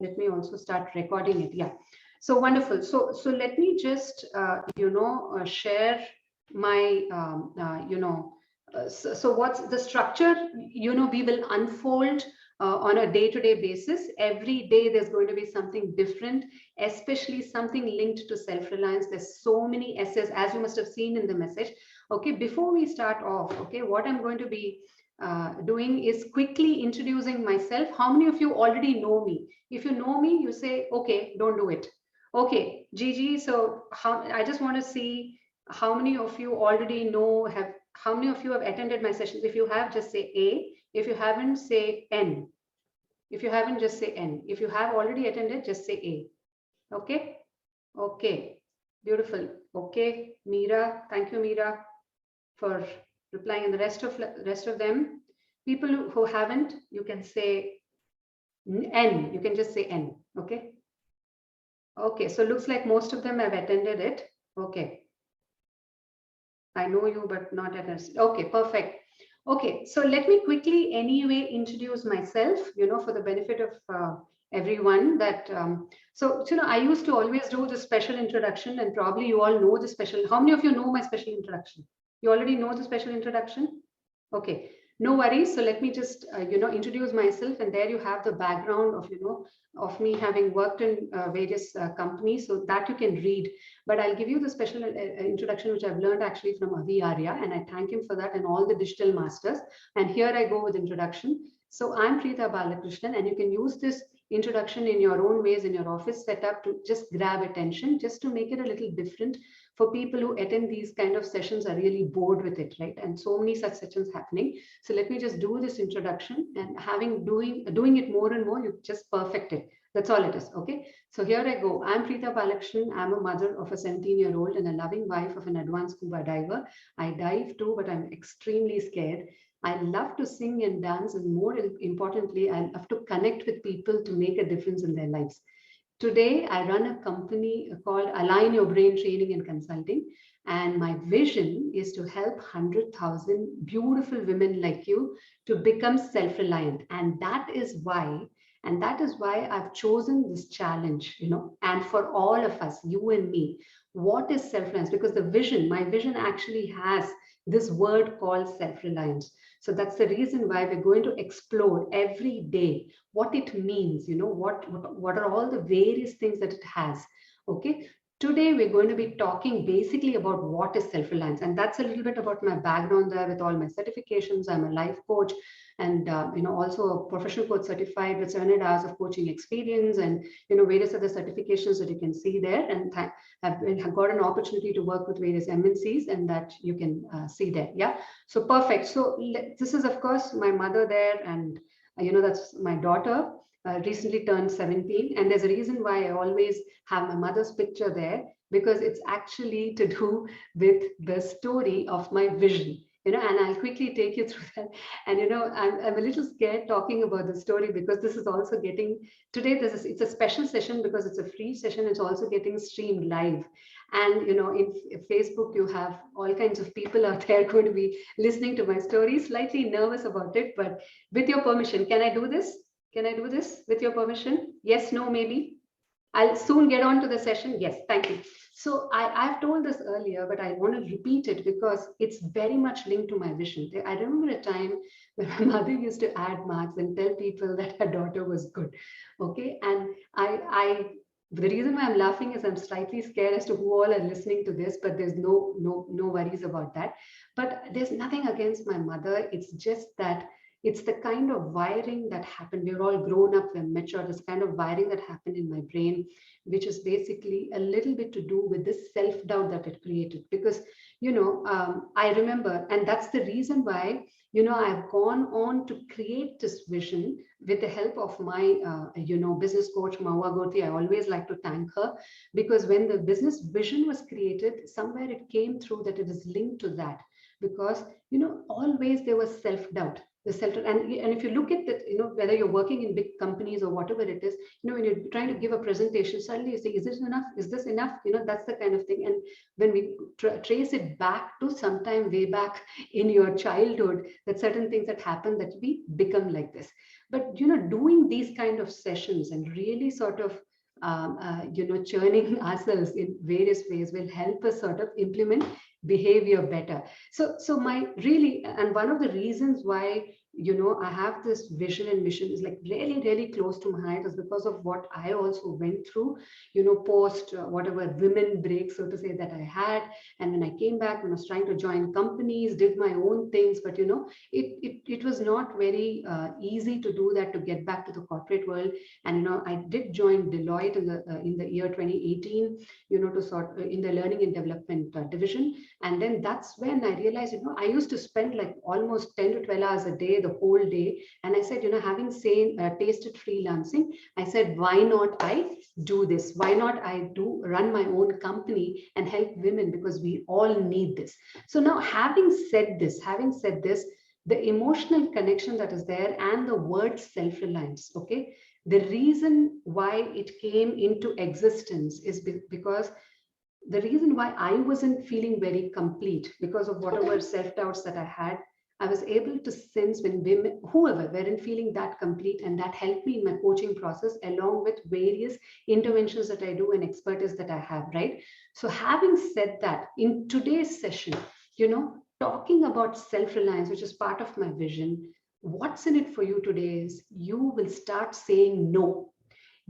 let me also start recording it. Yeah. So wonderful. So let me just, share my, so what's the structure, we will unfold on a day-to-day basis. Every day there's going to be something different, especially something linked to self-reliance. There's so many essays, as you must have seen in the message. Okay, before we start off, okay, what I'm going to be doing is quickly introducing myself. How many of you already know me? If you know me, you say, okay, don't do it. Okay, Gigi, so I just want to see how many of you already know, how many of you have attended my sessions? If you have, just say A. If you haven't, say N. If you haven't, just say N. If you have already attended, just say A. Okay? Okay. Beautiful. Okay, Meera. Thank you, Meera, for replying. And the rest of them, people who haven't, you can say N. You can just say N. Okay? Okay, so looks like most of them have attended it. Okay. I know you, but not at us. Okay, perfect. Okay, so let me quickly anyway introduce myself, for the benefit of everyone that, I used to always do the special introduction, and probably you all know the special. How many of you know my special introduction? You already know the special introduction? Okay, no worries. So let me just, introduce myself, and there you have the background of, of me having worked in various companies, so that you can read. But I'll give you the special introduction, which I've learned actually from Avi Arya, and I thank him for that and all the digital masters. And here I go with introduction. So I'm Preetha Balakrishnan, and you can use this introduction in your own ways in your office setup to just grab attention, just to make it a little different for people who attend these kind of sessions are really bored with it, right? And so many such sessions happening. So let me just do this introduction, and doing it more and more, you just perfect it. That's all it is. Okay. So here I go. I'm Preetha Balakrishnan. I'm a mother of a 17-year-old and a loving wife of an advanced scuba diver. I dive too, but I'm extremely scared. I love to sing and dance, and more importantly, I love to connect with people to make a difference in their lives. Today, I run a company called Align Your Brain Training and Consulting. And my vision is to help 100,000 beautiful women like you to become self-reliant. And that is why I've chosen this challenge, and for all of us, you and me, what is self-reliance? Because my vision actually has this word called self-reliance. So that's the reason why we're going to explore every day what it means, what are all the various things that it has. Okay. Today, we're going to be talking basically about what is self-reliance. And that's a little bit about my background there with all my certifications. I'm a life coach and, also a professional coach certified with 700 hours of coaching experience and, various other certifications that you can see there. And have got an opportunity to work with various MNCs, and that you can see there. Yeah. So perfect. So this is, of course, my mother there, and, that's my daughter. Recently turned 17, and there's a reason why I always have my mother's picture there, because it's actually to do with the story of my vision, and I'll quickly take you through that. And I'm a little scared talking about the story, because this is also getting today, it's a special session because it's a free session. It's also getting streamed live, and in Facebook you have all kinds of people out there going to be listening to my story. Slightly nervous about it, but with your permission, can I do this? Can I do this with your permission? Yes, no, maybe. I'll soon get on to the session. Yes, thank you. So I've told this earlier, but I want to repeat it because it's very much linked to my vision. I remember a time when my mother used to add marks and tell people that her daughter was good. Okay. And the reason why I'm laughing is I'm slightly scared as to who all are listening to this, but there's no worries about that. But there's nothing against my mother. It's just that it's the kind of wiring that happened. We're all grown up, we're mature. This kind of wiring that happened in my brain, which is basically a little bit to do with this self-doubt that it created. Because, I remember, and that's the reason why, I've gone on to create this vision with the help of my, business coach, Mawa Goti. I always like to thank her, because when the business vision was created, somewhere it came through that it is linked to that. Because, always there was self-doubt. The self, and if you look at that, whether you're working in big companies or whatever it is, when you're trying to give a presentation, suddenly you say, is this enough? Is this enough? That's the kind of thing. And when we trace it back to sometime way back in your childhood, that certain things that happen that we become like this. But doing these kind of sessions and really sort of churning ourselves in various ways will help us sort of implement behavior better. So my really, and one of the reasons why I have this vision and mission is like really, really close to my heart is because of what I also went through, post whatever women break, so to say, that I had. And when I came back, when I was trying to join companies, did my own things, but it was not very easy to do that, to get back to the corporate world. And I did join Deloitte in the year 2018, to sort in the learning and development division. And then that's when I realized, I used to spend like almost 10 to 12 hours a day, the whole day. And I said, having tasted freelancing, I said, why not I do this? Why not I run my own company and help women, because we all need this. So now, having said this, the emotional connection that is there and the word self-reliance, okay, the reason why it came into existence is because the reason why I wasn't feeling very complete because of whatever self-doubts that I had, I was able to sense when women, whoever, weren't feeling that complete, and that helped me in my coaching process, along with various interventions that I do and expertise that I have, right? So having said that, in today's session, talking about self-reliance, which is part of my vision, what's in it for you today is you will start saying no.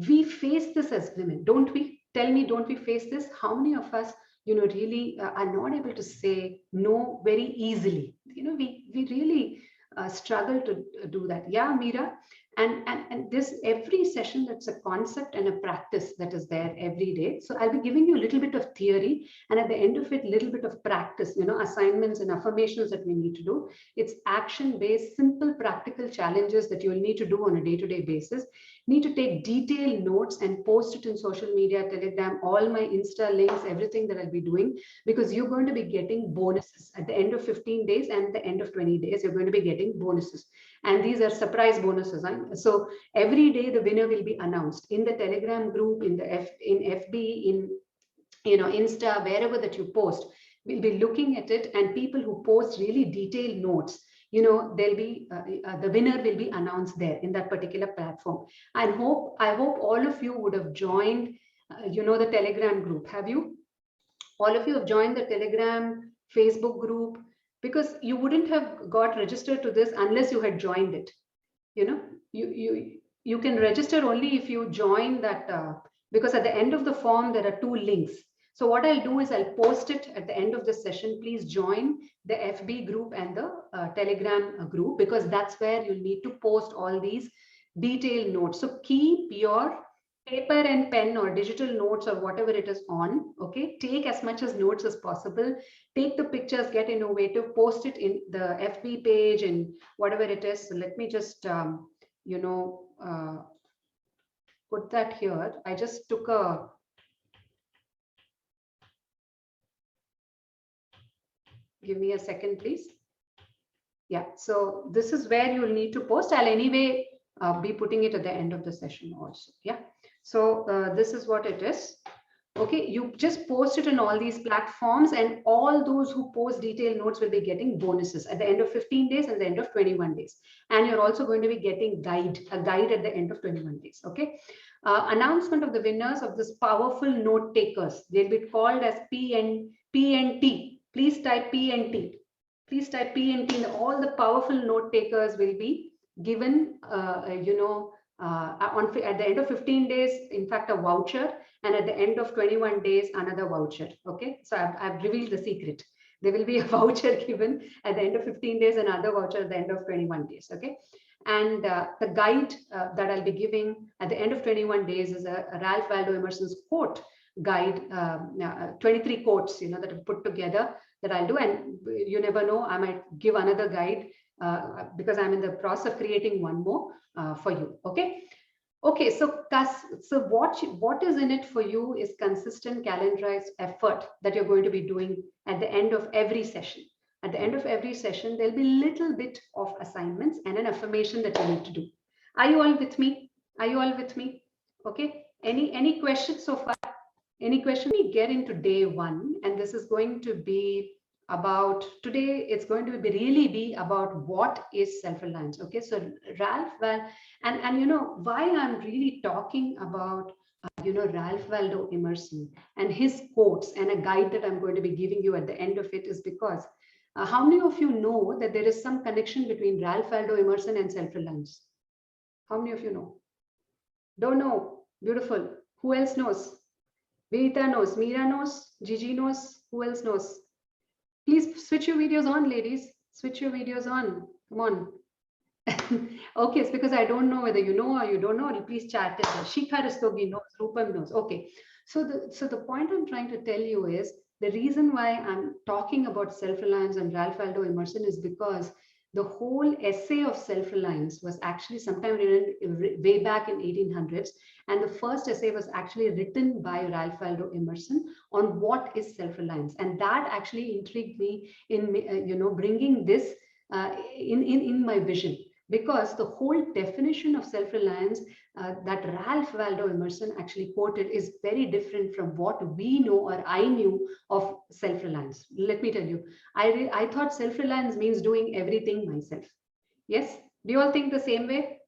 We face this as women, don't we? Tell me, don't we face this? How many of us, really are not able to say no very easily? We really struggle to do that. Yeah, Meera. And this every session, that's a concept and a practice that is there every day. So I'll be giving you a little bit of theory, and at the end of it, a little bit of practice, assignments and affirmations that we need to do. It's action-based, simple, practical challenges that you'll need to do on a day-to-day basis. Need to take detailed notes and post it in social media, Telegram, all my Insta links, everything that I'll be doing, because you're going to be getting bonuses at the end of 15 days and the end of 20 days. You're going to be getting bonuses. And these are surprise bonuses. So every day the winner will be announced in the Telegram group, in FB, in Insta, wherever that you post. We'll be looking at it, and people who post really detailed notes, there'll be the winner will be announced there in that particular platform. I hope all of you would have joined the Telegram group. Have you? All of you have joined the Telegram Facebook group, because you wouldn't have got registered to this unless you had joined it. You can register only if you join that, because at the end of the form there are 2 links. So what I'll do is I'll post it at the end of the session. Please join the FB group and the Telegram group, because that's where you'll need to post all these detailed notes. So keep your paper and pen or digital notes or whatever it is on, okay? Take as much as notes as possible. Take the pictures, get innovative, post it in the FB page and whatever it is. So let me just, put that here. I just took a, give me a second, please. Yeah, so this is where you'll need to post. I'll anyway be putting it at the end of the session also. Yeah, so this is what it is. Okay, you just post it in all these platforms, and all those who post detailed notes will be getting bonuses at the end of 15 days and the end of 21 days. And you're also going to be getting a guide at the end of 21 days. Okay. Announcement of the winners of this powerful note takers. They'll be called as PNT. Please type PNT. Please type PNT. All the powerful note takers will be given, at the end of 15 days, in fact, a voucher, and at the end of 21 days, another voucher. Okay, so I've revealed the secret. There will be a voucher given at the end of 15 days, another voucher at the end of 21 days. Okay, and the guide that I'll be giving at the end of 21 days is a Ralph Waldo Emerson's quote guide, 23 quotes, that I've put together that I'll do. And you never know, I might give another guide because I'm in the process of creating one more for you. Okay. Okay, so what is in it for you is consistent calendarized effort that you're going to be doing at the end of every session. At the end of every session, there'll be a little bit of assignments and an affirmation that you need to do. Are you all with me? Are you all with me? Okay. Any questions so far? Any question? We get into day one, and this is going to be about today. It's going to be really be about what is self-reliance. Okay, so Ralph, well, and you know why I'm really talking about Ralph Waldo Emerson and his quotes and a guide that I'm going to be giving you at the end of it is because how many of you know that there is some connection between Ralph Waldo Emerson and self-reliance? How many of you know? Don't know. Beautiful. Who else knows? Preetha knows, Meera knows, Gigi knows, who else knows? Please switch your videos on, ladies. Switch your videos on. Come on. Okay, it's because I don't know whether you know or you don't know. Please chat it. Shikha Rastogi knows, Rupam knows. Okay. So the point I'm trying to tell you is the reason why I'm talking about self-reliance and Ralph Waldo Emerson is because the whole essay of self-reliance was actually sometime written way back in 1800s, and the first essay was actually written by Ralph Waldo Emerson on what is self-reliance, and that actually intrigued me in bringing this in my vision, because the whole definition of self-reliance that Ralph Waldo Emerson actually quoted is very different from what we know or I knew of self-reliance. Let me tell you, I thought self-reliance means doing everything myself. Yes? Do you all think the same way?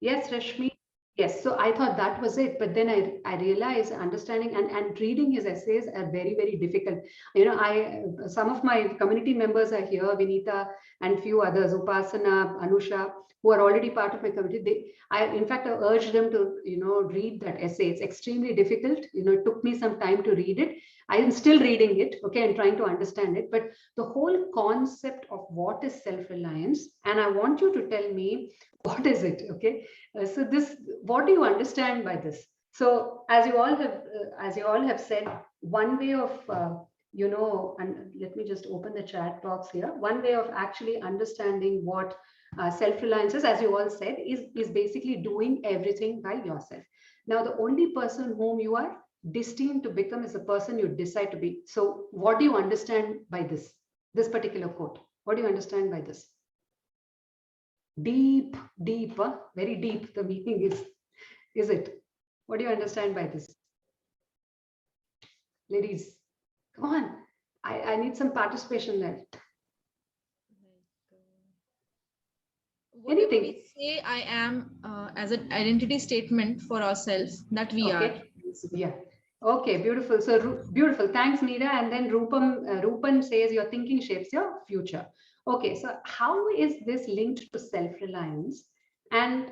Yes, Rashmi? Yes, so I thought that was it. But then I realized understanding and reading his essays are very, very difficult. You know, some of my community members are here, Vinita and few others, Upasana, Anusha, who are already part of my community. In fact, I urged them to, read that essay. It's extremely difficult. It took me some time to read it. I am still reading it, okay, and trying to understand it. But the whole concept of what is self-reliance, and I want you to tell me what is it, okay? So what do you understand by this? So as you all have said, one way of and let me just open the chat box here. One way of actually understanding what self-reliance is, as you all said, is basically doing everything by yourself. Now, the only person whom you are destined to become is the person you decide to be. So what do you understand by this particular quote? What do you understand by this? Deep, very deep. The meaning is it? What do you understand by this? Ladies, come on. I need some participation there. Whatever we say I am as an identity statement for ourselves that we are. Yeah. Okay, beautiful. So beautiful. Thanks, Meera. And then Rupan says your thinking shapes your future. Okay, so how is this linked to self-reliance? And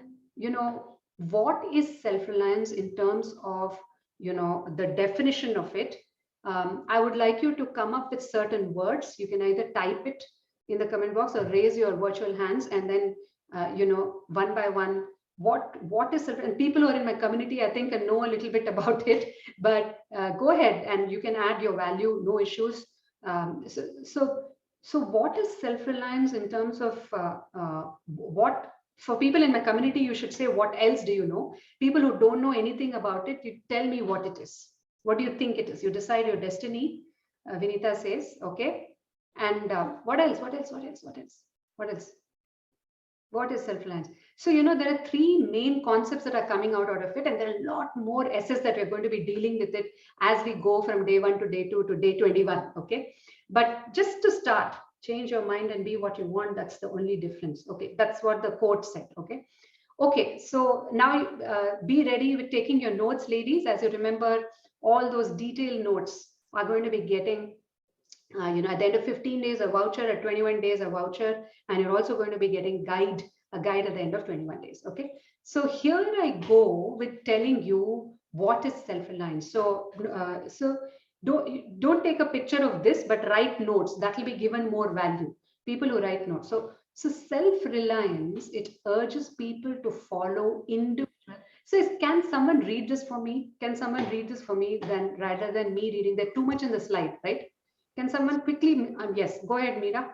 what is self-reliance in terms of the definition of it? I would like you to come up with certain words. You can either type it in the comment box or raise your virtual hands, and then one by one, what is it? And people who are in my community, I think, know a little bit about it, but go ahead and you can add your value, no issues. So what is self-reliance in terms of what, for people in my community, you should say, what else do you know? People who don't know anything about it, you tell me what it is. What do you think it is? You decide your destiny, Vinita says, okay. And what else? What else? What else? What else? What else? What is self-reliance? So, there are three main concepts that are coming out of it, and there are a lot more essays that we're going to be dealing with it as we go from day 1 to day 2 to day 21. Okay. But just to start, change your mind and be what you want. That's the only difference. Okay. That's what the quote said. Okay. Okay. So now be ready with taking your notes, ladies. As you remember, all those detailed notes are going to be getting at the end of 15 days a voucher, at 21 days a voucher, and you're also going to be getting a guide at the end of 21 days. Okay, so here I go with telling you what is self-reliance. So don't take a picture of this, but write notes. That will be given more value. People who write notes. So self-reliance, it urges people to follow individual. So can someone read this for me? Can someone read this for me then, rather than me reading? There's too much in the slide, right? Can someone quickly, yes, go ahead, Meera.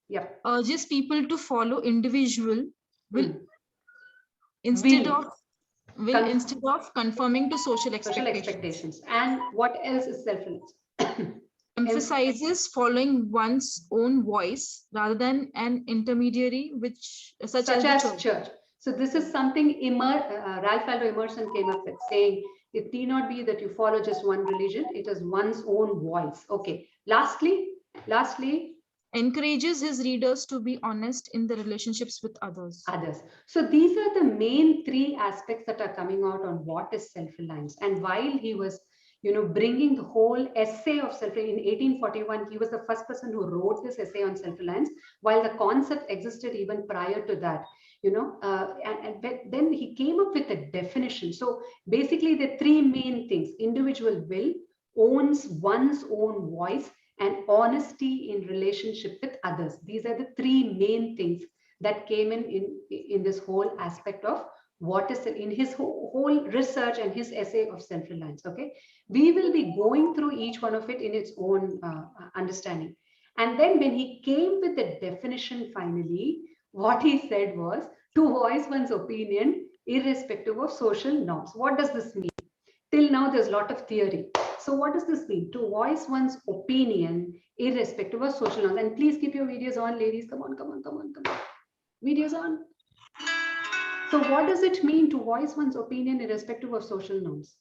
Yeah. Urges people to follow individual will instead of conforming to social expectations. And what else is self-reliance? emphasizes following one's own voice rather than an intermediary, which such as church. So this is something Ralph Waldo Emerson came up with, saying it need not be that you follow just one religion, it is one's own voice. Okay. Lastly, encourages his readers to be honest in their relationships with others. So these are the main three aspects that are coming out on what is self-reliance. And while he was, bringing the whole essay of self-reliance in 1841, he was the first person who wrote this essay on self-reliance, while the concept existed even prior to that. And then he came up with a definition. So basically the three main things: individual will, owns one's own voice, and honesty in relationship with others. These are the three main things that came in this whole aspect of what is in his whole research and his essay of self-reliance. Okay, we will be going through each one of it in its own understanding. And then when he came with the definition finally, what he said was to voice one's opinion irrespective of social norms. What does this mean? Till now, there's a lot of theory. So what does this mean? To voice one's opinion irrespective of social norms. And please keep your videos on, ladies. Come on. Videos on. So what does it mean to voice one's opinion irrespective of social norms?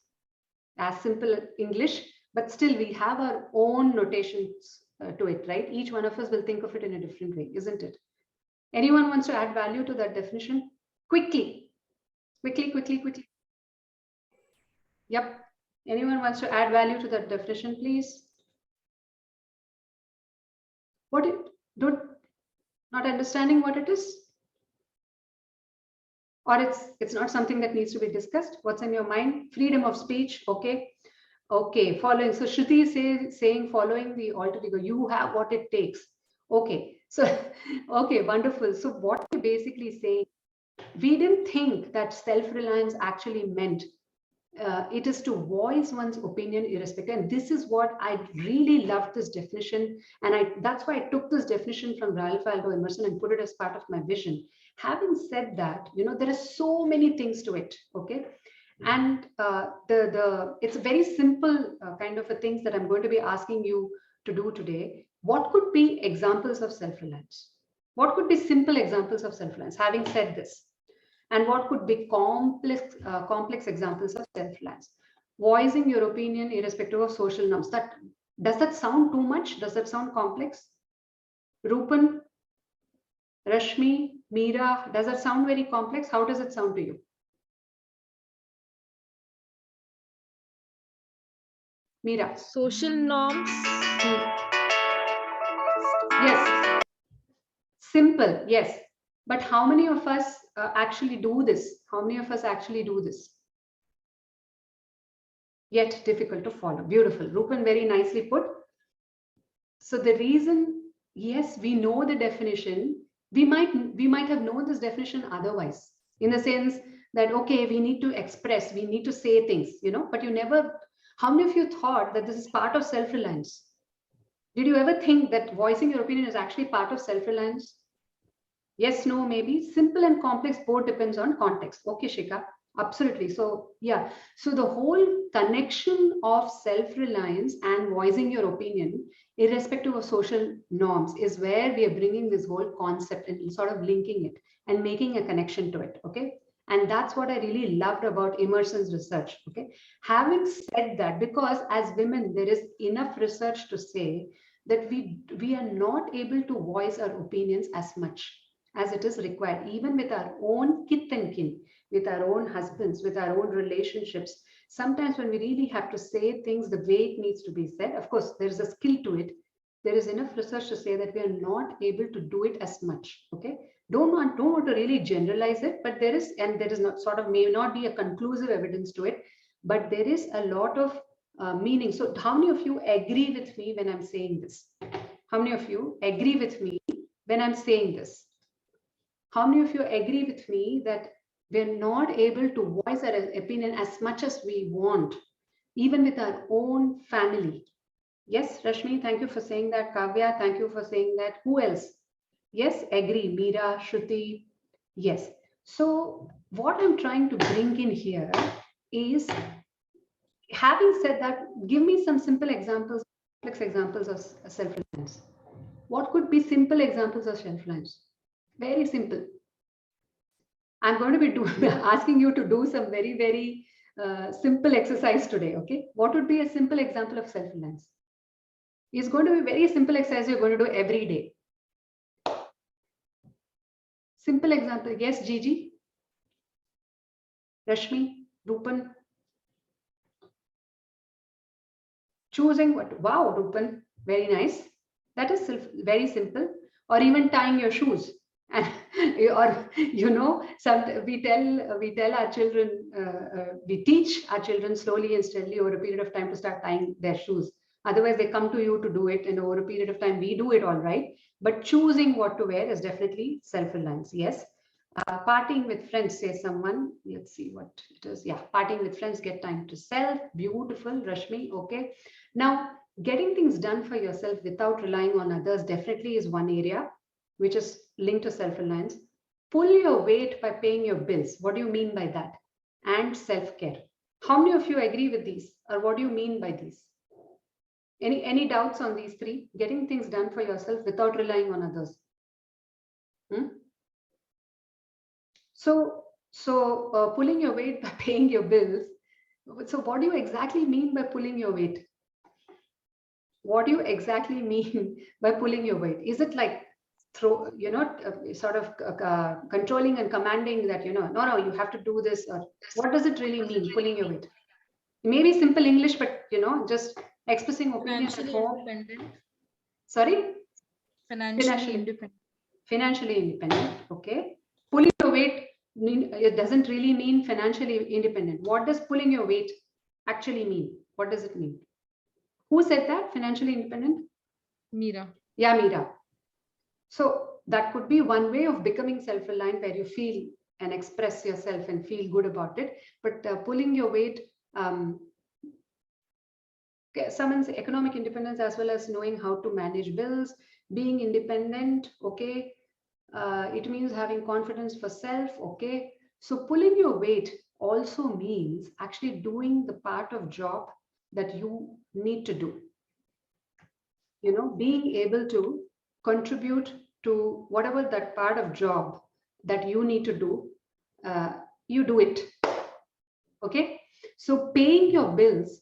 As simple English, but still we have our own notations to it, right? Each one of us will think of it in a different way, isn't it? Anyone wants to add value to that definition? Quickly. Yep. Anyone wants to add value to that definition, please? Not understanding what it is? Or it's not something that needs to be discussed? What's in your mind? Freedom of speech, okay. Following. So Shruti is saying following the alter ego, you have what it takes. Okay, so okay, wonderful. So what we're basically saying, we didn't think that self-reliance actually meant it is to voice one's opinion irrespective. And this is what I really loved this definition. And that's why I took this definition from Ralph Waldo Emerson and put it as part of my vision. Having said that, there are so many things to it. Okay. And it's a very simple kind of a things that I'm going to be asking you to do today. What could be examples of self-reliance? What could be simple examples of self-reliance? Having said this, and what could be complex examples of self-reliance? Voicing your opinion irrespective of social norms. Does that sound too much? Does that sound complex? Rupan, Rashmi, Meera, does that sound very complex? How does it sound to you? Meera. Social norms. Yes. Simple, yes. But how many of us actually do this? How many of us actually do this? Yet difficult to follow. Beautiful. Rupan, very nicely put. So the reason, yes, we know the definition. We might have known this definition otherwise, in the sense that, okay, we need to express, we need to say things, but you never, how many of you thought that this is part of self-reliance? Did you ever think that voicing your opinion is actually part of self-reliance? Yes, no, maybe. Simple and complex both depends on context. Okay, Shika, absolutely. So yeah, so the whole connection of self-reliance and voicing your opinion irrespective of social norms is where we are bringing this whole concept and sort of linking it and making a connection to it. Okay. And that's what I really loved about Emerson's research. Okay. Having said that, because as women, there is enough research to say that we are not able to voice our opinions as much as it is required, even with our own kith and kin, with our own husbands, with our own relationships. Sometimes when we really have to say things the way it needs to be said, of course, there is a skill to it. There is enough research to say that we are not able to do it as much. Okay. Don't want to really generalize it, but there is not sort of may not be a conclusive evidence to it, but there is a lot of meaning. So how many of you agree with me when I'm saying this? How many of you agree with me when I'm saying this? How many of you agree with me that we're not able to voice our opinion as much as we want, even with our own family? Yes, Rashmi, thank you for saying that. Kavya, thank you for saying that. Who else? Yes, agree. Meera, Shruti. Yes. So what I'm trying to bring in here is, having said that, give me some simple examples Complex examples of self-reliance. What could be simple examples of self-reliance? Very simple. I'm going to be asking you to do some very, very simple exercise today. Okay. What would be a simple example of self-reliance? It's going to be very simple exercise you're going to do every day. Simple example. Yes, Gigi? Rashmi? Rupan? Choosing what? Wow, Rupan. Very nice. That is very simple. Or even tying your shoes. And, or we tell our children, we teach our children slowly and steadily over a period of time to start tying their shoes. Otherwise, they come to you to do it, and over a period of time, we do it all right. But choosing what to wear is definitely self-reliance. Yes. Partying with friends, says someone. Let's see what it is. Yeah, partying with friends, get time to self. Beautiful, Rashmi. Okay. Now, getting things done for yourself without relying on others definitely is one area which is linked to self-reliance. Pull your weight by paying your bills. What do you mean by that? And self-care. How many of you agree with these? Or what do you mean by these? Any doubts on these three? Getting things done for yourself without relying on others. So pulling your weight by paying your bills. So what do you exactly mean by pulling your weight? What do you exactly mean by pulling your weight? Is it like sort of controlling and commanding that, no, you have to do this? Or what does it really mean, pulling your weight? Maybe simple English, but, just expressing opinions at home. Independent. Sorry? Financially independent. Financially independent. Okay. Pulling your weight, it doesn't really mean financially independent. What does pulling your weight actually mean? What does it mean? Who said that? Financially independent? Meera. Yeah, Meera. So that could be one way of becoming self-reliant, where you feel and express yourself and feel good about it. But pulling your weight summons economic independence, as well as knowing how to manage bills, being independent. Okay. It means having confidence for self. Okay. So pulling your weight also means actually doing the part of job that you need to do. Being able to contribute to whatever that part of job that you need to do, you do it. Okay. So paying your bills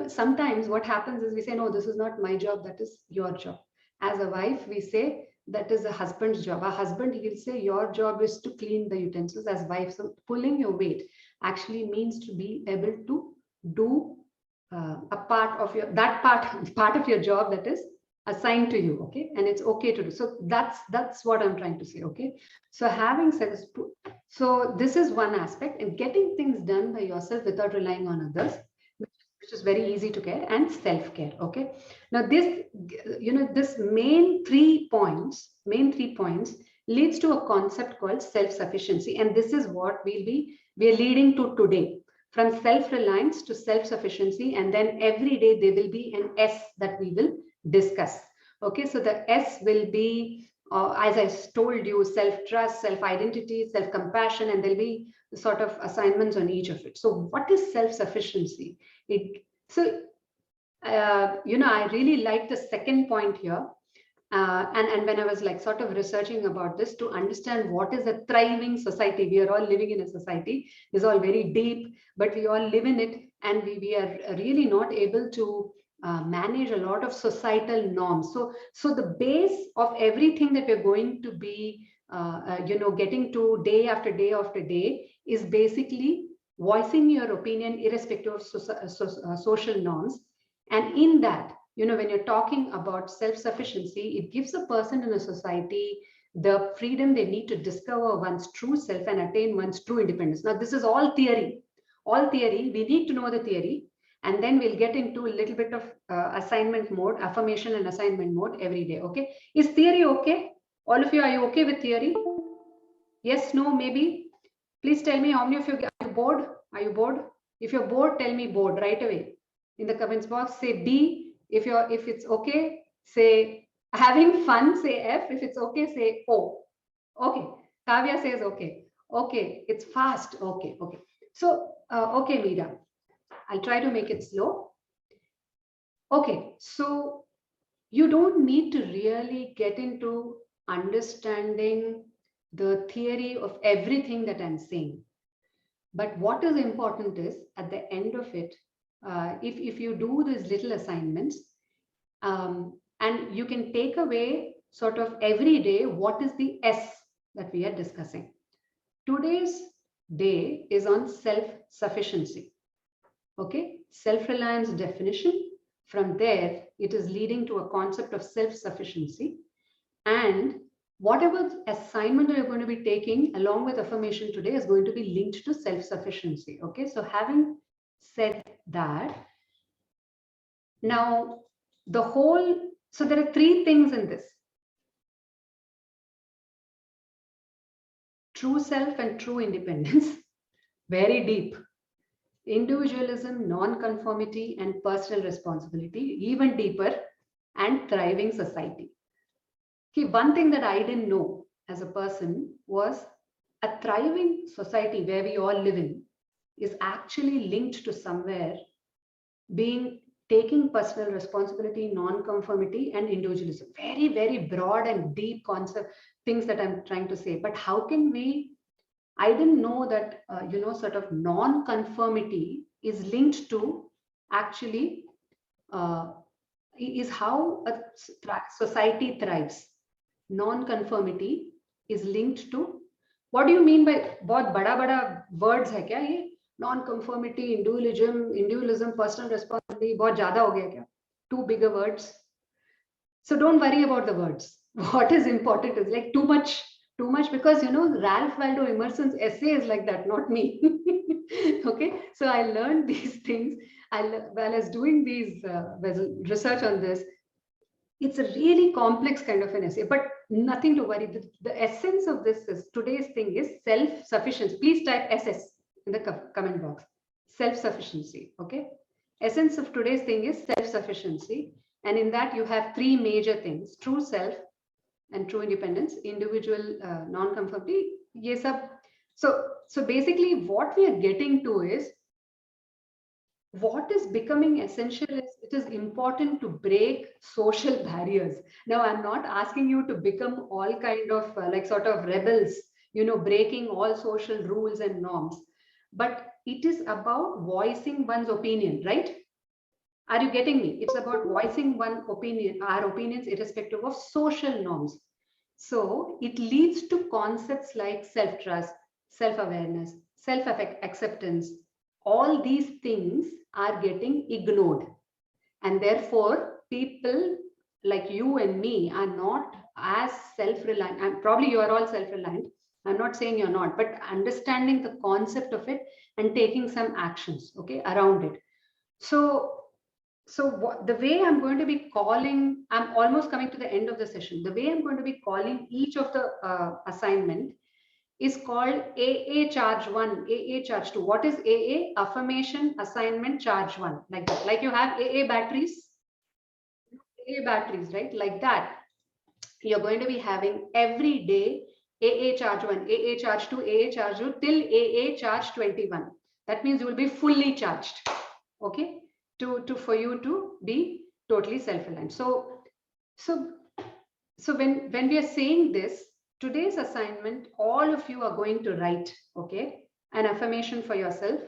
sometimes what happens is we say, no, this is not my job, that is your job. As a wife, we say that is a husband's job. A husband, he will say your job is to clean the utensils. As wife, so pulling your weight actually means to be able to do a part of part of your job that is assigned to you. Okay. And it's okay to do. So that's what I'm trying to say. Okay. So having said this, so this is one aspect, and getting things done by yourself without relying on others, which is very easy to care, and self-care. Okay. Now this main three points leads to a concept called self-sufficiency, and this is what we're leading to today. From self-reliance to self-sufficiency, and then every day there will be an S that we will discuss. Okay, so the S will be, as I told you, self-trust, self-identity, self-compassion, and there'll be sort of assignments on each of it. So what is self-sufficiency? I really like the second point here. And when I was like sort of researching about this to understand what is a thriving society, we are all living in a society, is all very deep, but we all live in it, and we are really not able to manage a lot of societal norms. So the base of everything that we're going to be, getting to day after day after day is basically voicing your opinion irrespective of social norms. And in that, when you're talking about self-sufficiency, it gives a person in a society the freedom they need to discover one's true self and attain one's true independence. Now, this is all theory. All theory. We need to know the theory, and then we'll get into a little bit of assignment mode, affirmation and assignment mode every day. Okay. Is theory okay? All of you, are you okay with theory? Yes, no, maybe? Please tell me how many of you are bored? Are you bored? If you're bored, tell me bored right away. In the comments box, say B. If it's okay, say having fun, say F. If it's okay, say O. Okay. Kavya says okay. Okay. It's fast. Okay. Okay. So, okay, Meera. I'll try to make it slow. Okay, so you don't need to really get into understanding the theory of everything that I'm saying. But what is important is at the end of it, if you do these little assignments, and you can take away sort of every day what is the S that we are discussing. Today's day is on self-sufficiency. Okay, self-reliance definition. From there, it is leading to a concept of self-sufficiency. And whatever assignment you're going to be taking along with affirmation today is going to be linked to self-sufficiency. Okay, so having said that, now the whole, so there are three things in this: true self and true independence, very deep. Individualism, non-conformity, and personal responsibility, even deeper, and thriving society. Okay, one thing that I didn't know as a person was a thriving society where we all live in is actually linked to somewhere being taking personal responsibility, non-conformity, and individualism. Very, very broad and deep concept things that I'm trying to say. But how can we? I didn't know that sort of non-conformity is linked to actually is how a society thrives. Non-conformity is linked to, what do you mean by बहुत बड़ा बड़ा words है क्या ये? Non-conformity, individualism, personal responsibility बहुत ज़्यादा हो गया क्या? Too big a words. So don't worry about the words. What is important is like too much, because Ralph Waldo Emerson's essay is like that, not me. Okay, so I learned these things while I was doing these research on this. It's a really complex kind of an essay, but nothing to worry. The essence of this is today's thing is self-sufficiency. Please type SS in the comment box. Self-sufficiency. Okay. Essence of today's thing is self-sufficiency. And in that you have three major things: true self and true independence, individual non-conformity. Yes, so basically what we are getting to is what is becoming essential is it is important to break social barriers. Now, I'm not asking you to become all kind of like sort of rebels, breaking all social rules and norms, but it is about voicing one's opinion, right? Are you getting me? It's about voicing one opinion, our opinions, irrespective of social norms. So it leads to concepts like self-trust, self-awareness, self-acceptance. All these things are getting ignored. And therefore, people like you and me are not as self-reliant. And probably you are all self-reliant. I'm not saying you're not, but understanding the concept of it and taking some actions, okay, around it. So the way I'm going to be calling, I'm almost coming to the end of the session. The way I'm going to be calling each of the assignment is called AA charge 1, AA charge 2. What is AA? Affirmation assignment charge 1. Like that. Like you have AA batteries. AA batteries, right? Like that. You're going to be having every day AA charge 1, AA charge 2, AA charge 2 till AA charge 21. That means you will be fully charged. Okay? For you to be totally self-reliant. So when we are saying this, today's assignment, all of you are going to write, okay, an affirmation for yourself.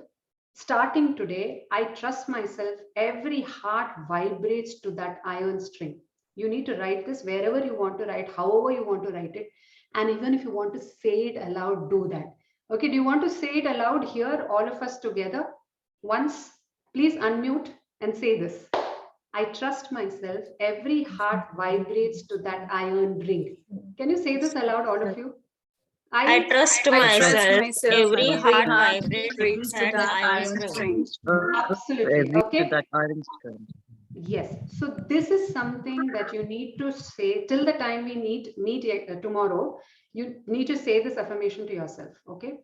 Starting today, I trust myself. Every heart vibrates to that iron string. You need to write this wherever you want to write, however you want to write it. And even if you want to say it aloud, do that. Okay, do you want to say it aloud here, all of us together? Once, please unmute and say this. I trust myself. Every heart vibrates to that iron ring. Can you say this aloud, all of you? I trust myself. Every heart vibrates to that iron string. Absolutely. Okay. To that iron string. Yes. So this is something that you need to say till the time we meet tomorrow. You need to say this affirmation to yourself. Okay.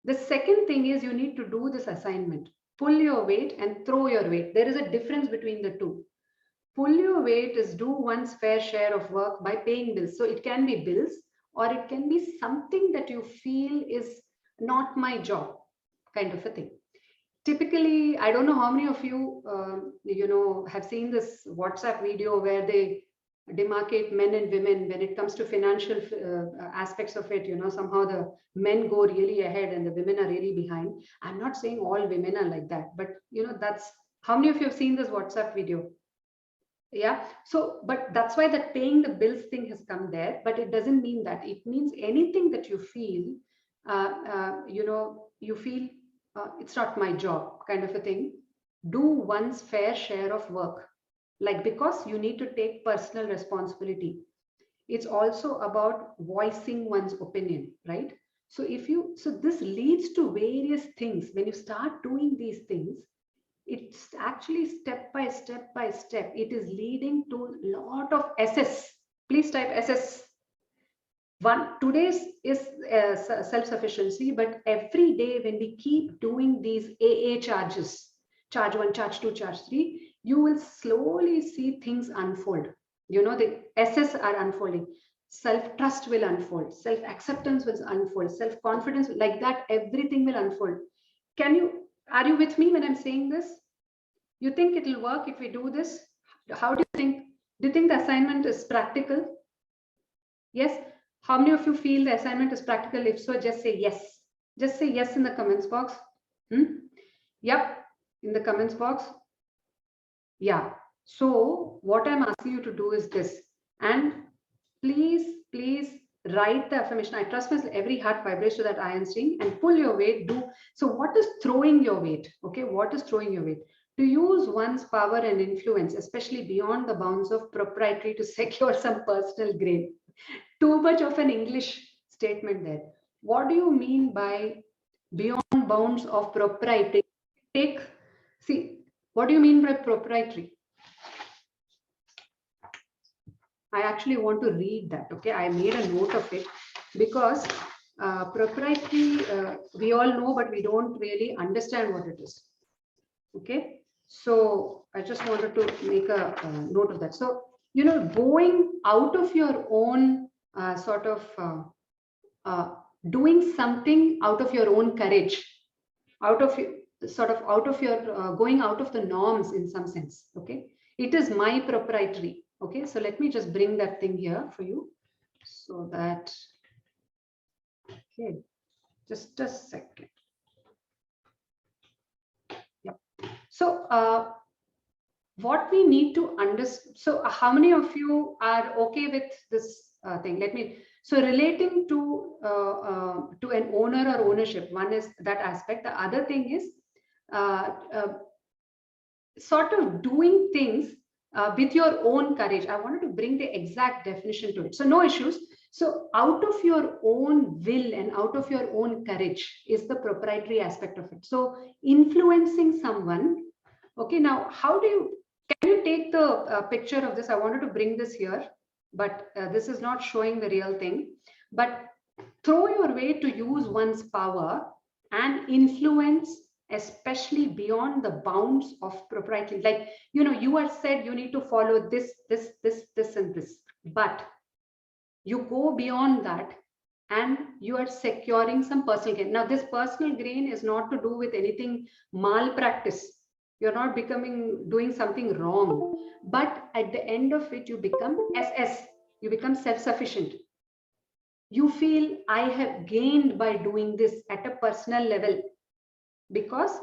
The second thing is you need to do this assignment. Pull your weight and throw your weight. There is a difference between the two. Pull your weight is do one's fair share of work by paying bills. So it can be bills, or it can be something that you feel is not my job, kind of a thing. typically, I don't know how many of you, have seen this WhatsApp video where they demarcate men and women when it comes to financial aspects of it. Somehow the men go really ahead and the women are really behind. I'm not saying all women are like that, but that's how many of you have seen this WhatsApp video? Yeah. So, but that's why that paying the bills thing has come there. But it doesn't mean that. It means anything that you feel, you feel it's not my job kind of a thing. Do one's fair share of work, like, because you need to take personal responsibility. It's also about voicing one's opinion, right? So this leads to various things. When you start doing these things, it's actually step by step, it is leading to a lot of SS. Please type SS. Today's is self-sufficiency, but every day when we keep doing these AA charges, charge 1, charge 2, charge 3, you will slowly see things unfold. The SS are unfolding. Self-trust will unfold, self-acceptance will unfold, self-confidence, like that, everything will unfold. Are you with me when I'm saying this? You think it'll work if we do this? How do you think? Do you think the assignment is practical? Yes. How many of you feel the assignment is practical? If so, just say yes. Just say yes in the comments box. Yep, in the comments box. Yeah. So what I'm asking you to do is this. And please write the affirmation. I trust myself. Every heart vibrates to that iron string, and pull your weight. So what is throwing your weight? Okay, what is throwing your weight? To use one's power and influence, especially beyond the bounds of proprietary, to secure some personal gain. Too much of an English statement there. What do you mean by beyond bounds of proprietary? What do you mean by proprietary? I actually want to read that. Okay, I made a note of it, because proprietary, we all know, but we don't really understand what it is. Okay, so I just wanted to make a note of that. So, going out of your own doing something out of your own courage, going out of the norms in some sense. Okay, it is my proprietary. Okay, so let me just bring that thing here for you, so that, okay, just a second. Yep. So what we need to understand, so how many of you are okay with this thing? So relating to an owner or ownership, one is that aspect. The other thing is sort of doing things with your own courage. I wanted to bring the exact definition to it, so no issues. So out of your own will and out of your own courage is the proprietary aspect of it. So influencing someone. Okay, now can you take the picture of this? I wanted to bring this here, but this is not showing the real thing. But throw your way to use one's power and influence, especially beyond the bounds of proprietary. Like, you are said you need to follow this, and this, but you go beyond that and you are securing some personal gain. Now, this personal gain is not to do with anything malpractice. You're not doing something wrong, but at the end of it, you become SS, you become self-sufficient. You feel, I have gained by doing this at a personal level, because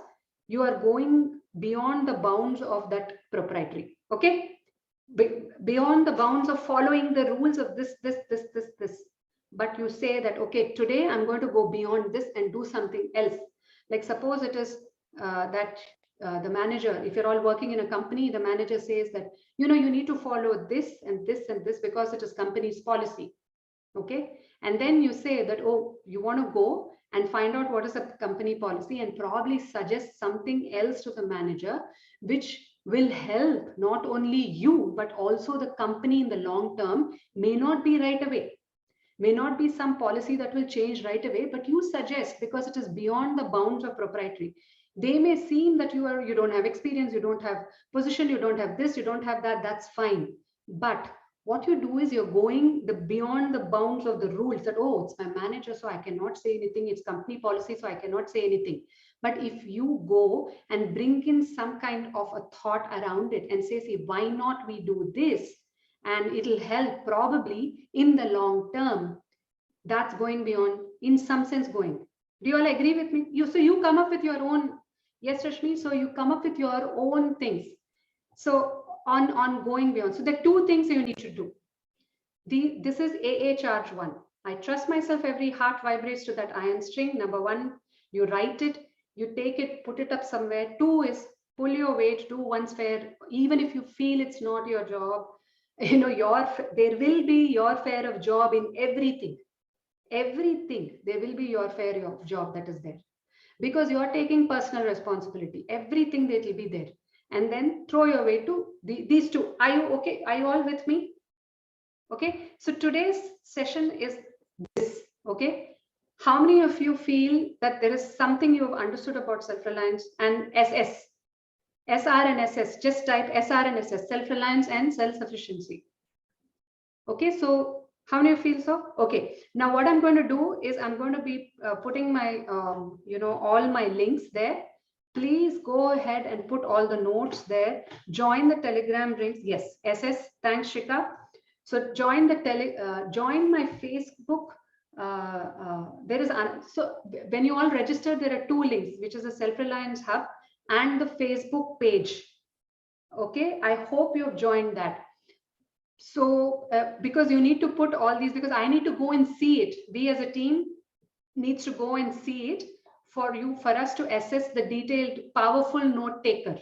you are going beyond the bounds of that proprietary. Okay, beyond the bounds of following the rules of this, but you say that, okay, today I'm going to go beyond this and do something else. Like, suppose it is that the manager, if you're all working in a company, the manager says that, you need to follow this and this and this because it is company's policy. Okay, and then you say that, oh, you want to go and find out what is the company policy and probably suggest something else to the manager, which will help not only you, but also the company in the long term. May not be right away, may not be some policy that will change right away, but you suggest because it is beyond the bounds of proprietary. They may seem that you don't have experience, you don't have position, you don't have this, you don't have that, that's fine. But what you do is you're going beyond the bounds of the rules, that, oh, it's my manager, so I cannot say anything. It's company policy, so I cannot say anything. But if you go and bring in some kind of a thought around it and say, see, why not we do this? And it'll help probably in the long term. That's going beyond, in some sense, going. Do you all agree with me? So you come up with your own, yes, Rashmi, so you come up with your own things. So on going beyond. So there are two things you need to do. This is AA charge 1. I trust myself, every heart vibrates to that iron string. Number 1, you write it, you take it, put it up somewhere. 2 is pull your weight, do one's fair, even if you feel it's not your job. You know, there will be your fair of job in everything. Everything, there will be your fair of job that is there, because you are taking personal responsibility. Everything that will be there. And then throw your weight to these two. Are you okay? Are you all with me? Okay, so today's session is this. Okay, how many of you feel that there is something you have understood about self-reliance and SS? SR and SS, just type SR and SS, self-reliance and self-sufficiency. Okay, so how many of you feel so? Okay, now what I'm going to do is I'm going to be putting my, all my links there. Please go ahead and put all the notes there. Join the Telegram links. Yes, SS, thanks Shika. So join the join my Facebook. There is so when you all register, there are 2 links, which is the Self-Reliance Hub and the Facebook page. Okay, I hope you've joined that. So because you need to put all these, because I need to go and see it. We as a team needs to go and see it for us to assess the detailed, powerful note taker.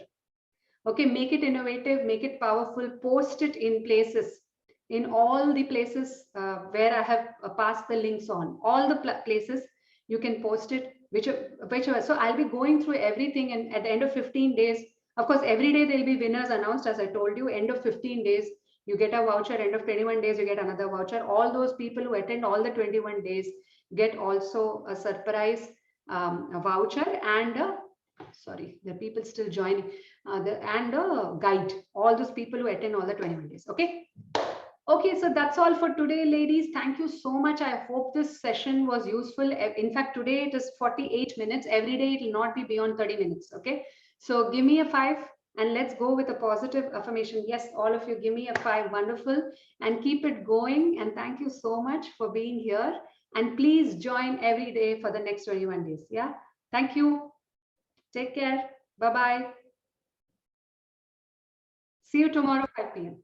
Okay, make it innovative, make it powerful, post it in places, in all the places where I have passed the links on. All the places you can post it, whichever. So I'll be going through everything, and at the end of 15 days, of course, every day there'll be winners announced, as I told you. End of 15 days, you get a voucher. End of 21 days, you get another voucher. All those people who attend all the 21 days get also a surprise a voucher and sorry, the people still joining, and a guide. All those people who attend all the 21 days. Okay. Okay, so that's all for today, ladies. Thank you so much. I hope this session was useful. In fact, today it is 48 minutes. Every day it will not be beyond 30 minutes. Okay, so give me a 5 and let's go with a positive affirmation. Yes, all of you, give me a 5. Wonderful. And keep it going. And thank you so much for being here. And please join every day for the next 21 days. Yeah, thank you. Take care. Bye-bye. See you tomorrow, 5 p.m.